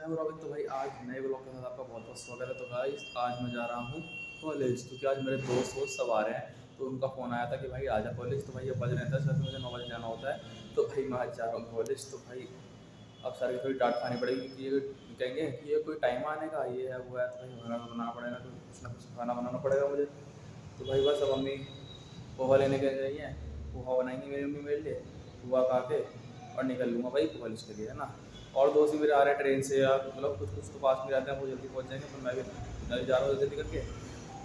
हूँ रॉबिन। तो भाई आज नए ब्लॉग के साथ आपका बहुत बहुत स्वागत है। तो गाइस आज मैं जा रहा हूँ कॉलेज, क्योंकि आज मेरे दोस्त सब आ रहे हैं। तो उनका फ़ोन आया था कि भाई आजा कॉलेज। तो भाई अब बज रहे थे सर, मुझे 9 बजे जाना होता है। तो भाई मैं आज जा रहा हूँ कॉलेज। तो भाई अब सर की थोड़ी डांट खानी पड़ेगी, क्योंकि ये कहेंगे कि ये कोई टाइम आने का, ये है वो है। तो भाई खाना बनाना पड़ेगा, तो कुछ ना कुछ खाना बनाना पड़ेगा मुझे। तो भाई बस अब मम्मी पोहा लेने गई हैं, पोहा बनाएंगी मेरी मम्मी मेरे लिए। पोहा खा के और निकल लूँगा भाई कॉलेज के लिए, है ना। और दोस्त भी मेरे आ रहे हैं ट्रेन से, या मतलब कुछ कुछ तो पास में रहते हैं, वो जल्दी पहुँच जाएंगे। तो मैं भी जा रहा हूँ जल्दी करके।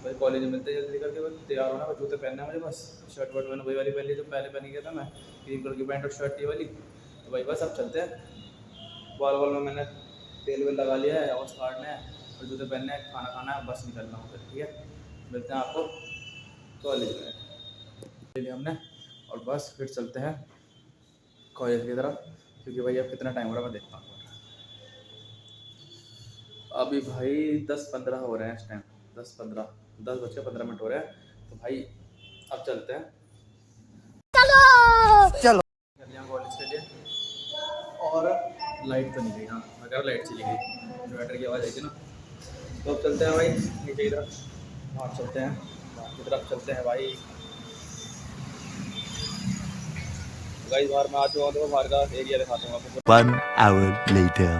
भाई कॉलेज में मिलते हैं जल्दी करके। बस तैयार होना, बस जूते पहनना है मुझे, बस शर्ट वर्ट मैंने वही वाली पहन ली जो पहले पहन गया था मैं, क्रीम कलर की पैंट और शर्ट ये वाली। तो भाई बस अब चलते हैं। बाल वाल में मैंने तेल वेल लगा लिया है, और काटना है और जूते पहनने हैं, खाना खाना है, बस निकलना होगा। ठीक है, मिलते हैं आपको कॉलेज में। ले लिया हमने और बस फिर चलते हैं कॉलेज की तरफ, क्योंकि भाई अब कितना टाइम हो रहा है मैं देखता हूँ। अभी भाई 10-15 हो रहे हैं इस टाइम, 10 बज के 15 मिनट हो रहे हैं। तो भाई अब चलते हैं, चलो कर लिया कॉलेज के लिए। और लाइट तो नहीं गई, हाँ अगर लाइट चली गई, इन्वर्टर की आवाज़ आई थी ना। तो अब चलते हैं भाई नीचे की तरफ, बाहर चलते हैं, बाहर की तरफ चलते हैं भाई। गाइस बाहर में आ चुका हूँ, तो बाहर का एरिया दिखाता हूँ आपको। 1 hour later.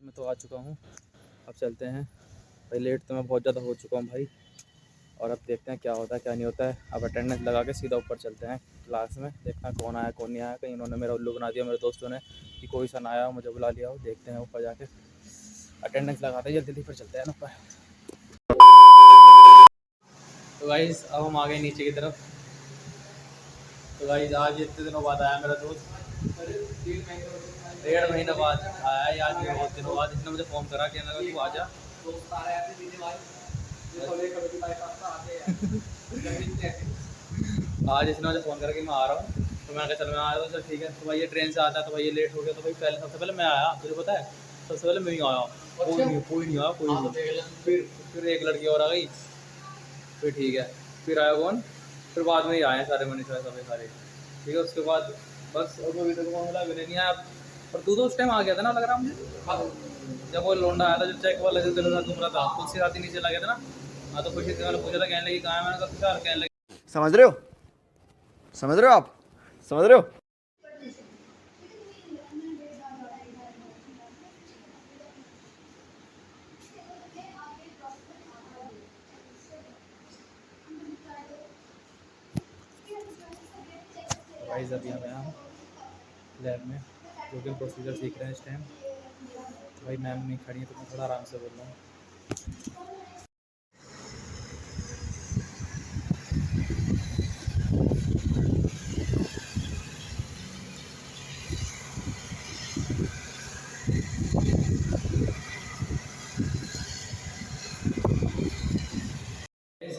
मैं तो आ चुका हूँ, अब चलते हैं भाई। लेट तो मैं बहुत ज़्यादा हो चुका हूँ भाई, और अब देखते हैं क्या होता है क्या नहीं होता है। अब अटेंडेंस लगा के सीधा ऊपर चलते हैं क्लास में, देखते हैं कौन आया कौन नहीं आया। कहीं इन्होंने मेरा उल्लू बना दिया मेरे दोस्तों ने कि कोई सा ना आया हो, मुझे बुला लिया हो। देखते हैं ऊपर जाके अटेंडेंस लगाते हैं, जल्दी जल्दी फिर चलते हैं ना ऊपर। तो गाइस अब हम आ गए नीचे की तरफ। तो गाइस आज इतने दिनों बाद आया मेरा दोस्त, 1.5 महीने बाद आया है आज, बहुत दिनों बाद। इसने मुझे फ़ोन करा कि तू आ जा। आज इसने मुझे फ़ोन करा कि मैं आ रहा हूँ। तो मैं कहा चल मैं आ रहा हूँ, चल ठीक है। तो भाई ये ट्रेन से आता है, तो भाई ये लेट हो गया। तो भाई पहले सबसे पहले मैं आया, तुझे पता है, सबसे पहले मैं ही आया। कोई नहीं आया, कोई नहीं। फिर एक लड़की और आ गई, फिर ठीक है, फिर आया कौन, फिर बाद में ही आए सारे मनीष सभी सारे। ठीक है, उसके बाद बस अब अभी तक कौन मिला, विनय नहीं आया। पर तू तो उस टाइम आ गया था ना, लग रहा मुझे, जब वो लोंडा आया था, जब चेक वाला जो तेरे साथ घूम रहा था, तो उसके साथ ही नीचे लगा था ना। हाँ, तो खुशी से मैंने पूछा था, कहने लगी कहाँ है, मैंने कहा यार, कहने लगी समझ रहे हो? समझ रहे हो? आप समझ रहे हो? गाइस अभी हम यहाँ लैब में लोकल प्रोसीजर सीख रहे हैं इस टाइम। तो भाई मैम नहीं खड़ी है, तो मैं थोड़ा आराम से बोल रहा हूँ।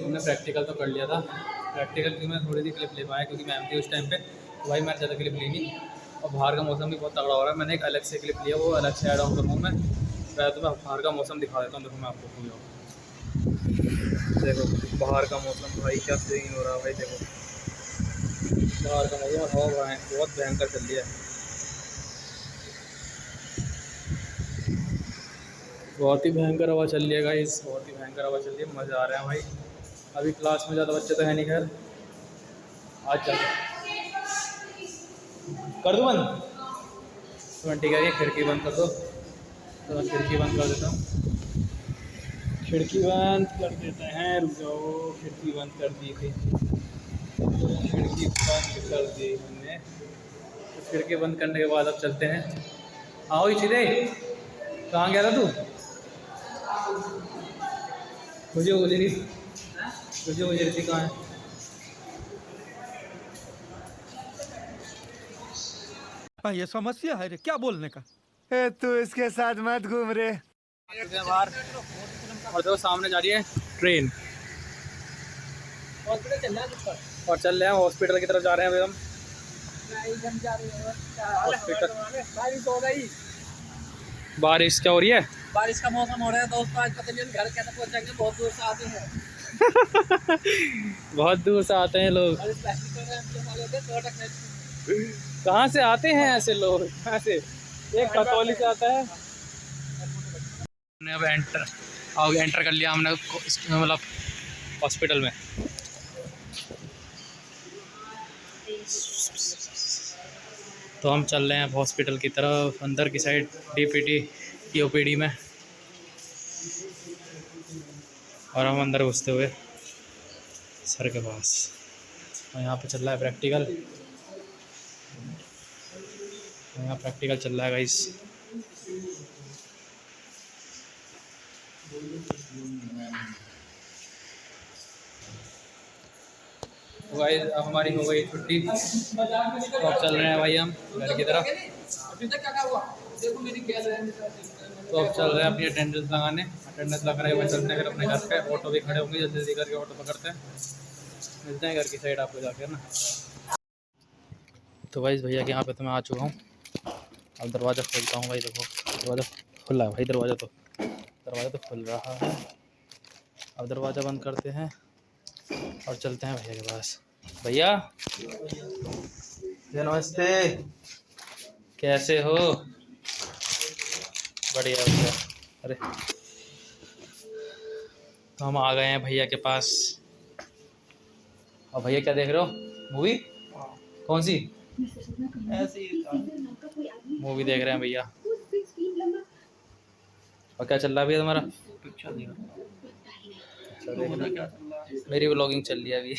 हमने प्रैक्टिकल तो कर लिया था। प्रैक्टिकल की मैं थोड़ी सी क्लिप ले पाया, क्योंकि मैम थी उस टाइम पे। तो भाई मैंने ज़्यादा क्लिप ली नहीं, और बाहर का मौसम भी बहुत तगड़ा हो रहा है। मैंने एक अलग से क्लिप लिया, वो अलग से ऐड ऑन करूँगा मैं। पहले तो मैं बाहर का मौसम दिखा देता हूँ, देखो मैं आपको भूल जाऊँ। देखो बाहर का मौसम भाई क्या सीन हो रहा है भाई। देखो बाहर का मौसम, हवा बहुत भयंकर चल रही है, बहुत ही भयंकर हवा चल रही है गाइस, बहुत ही भयंकर हवा चल रही है। मज़ा आ रहा है भाई। अभी क्लास में ज़्यादा बच्चे तो है नहीं, खैर आज चल कर दो बंद। तो मैं ठीक है, ये खिड़की बंद कर दो। तो मैं खिड़की बंद कर देता हूँ, खिड़की बंद कर देते हैं, रुक जाओ। खिड़की बंद कर दी थी, खिड़की बंद कर दी हमने। तो खिड़की बंद करने के बाद अब चलते हैं। हाँ वही चीज़े, कहाँ गया था तू? मुझे उजरी, मुझे उजरी थी, कहाँ है? ये समस्या है रे, क्या बोलने का। तू इसके साथ मत घूम रे। बाहर, और देखो सामने जा रही है ट्रेन, हॉस्पिटल चल रहा है, और चल रहे हैं हॉस्पिटल की तरफ जा रहे हैं अभी हम। हॉस्पिटल, बारिश क्या हो रही है? बारिश का मौसम हो रहा है दोस्तों, आज पता नहीं घर कैसे पहुंचेंगे, बहुत दूर से आते हैं। बहुत दूर से आते हैं लोग। और इस प्लास्टिक वाले हम लोग वाले थे, छोटा कहाँ से आते हैं ऐसे लोग, कहाँ से? एक खतौली से आता है। हमने अब एंटर कर लिया हमने इसमें, मतलब हॉस्पिटल में। तो हम चल रहे हैं अब हॉस्पिटल की तरफ, अंदर की साइड, डीपीटी की ओपीडी में। और हम अंदर घुसते हुए सर के पास, और यहाँ पे चल रहा है प्रैक्टिकल। यहाँ प्रैक्टिकल चल रहा है गाइस। तो गाइस अब हमारी हो गई छुट्टी, तो अब चल रहे हैं भाई हम घर की तरफ। तो अब चल रहे हैं अपनी अटेंडेंस लगाने। अटेंडेंस लगा रहे हुए चलते हैं फिर अपने घर पे। ऑटो भी खड़े होंगे, जल्दी जल्दी करके ऑटो पकड़ते हैं, मिलते हैं घर की साइड आपको जाकर ना। तो भाई भैया के यहाँ पे तो मैं आ चुका हूँ। अब दरवाज़ा खोलता हूँ भाई। देखो दरवाज़ा खुला है भाई, दरवाज़ा तो खुल रहा है। अब दरवाज़ा बंद करते हैं और चलते हैं भैया के पास। भैया नमस्ते, कैसे हो? बढ़िया भैया। अरे तो हम आ गए हैं भैया के पास। और भैया क्या देख रहे हो? मूवी? कौन सी? मूवी देख रहे हैं भैया। और क्या चल रहा है भैया तुम्हारा? अच्छा देख रहे हैं। मेरी व्लॉगिंग चल रही है अभी।